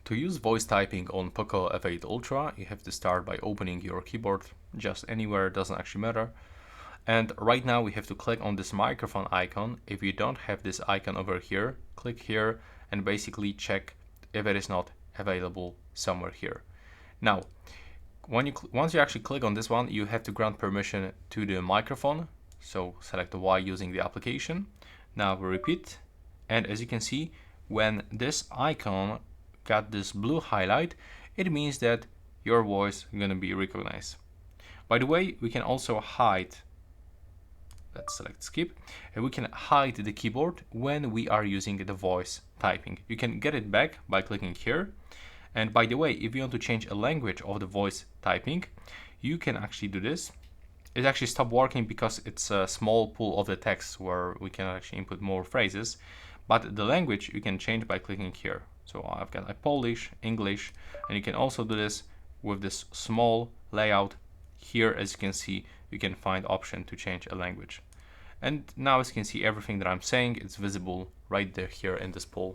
To use voice typing on Poco F8 Ultra, you have to start by opening your keyboard just anywhere, doesn't actually matter. And right now we have to click on this microphone icon. If you don't have this icon over here, click here and basically check if it is not available somewhere here. Now, once you actually click on this one, you have to grant permission to the microphone. So select the Y using the application. Now we repeat, and as you can see, when this icon got this blue highlight, it means that your voice is going to be recognized. By the way, we can also hide, let's select skip, and we can hide the keyboard when we are using the voice typing. You can get it back by clicking here. And by the way, if you want to change a language of the voice typing, you can actually do this. It actually stopped working because it's a small pool of the text where we can actually input more phrases, but the language you can change by clicking here. So I've got like Polish, English, and you can also do this with this small layout. Here, as you can see, you can find option to change a language. And now as you can see, everything that I'm saying is visible right there here in this poll.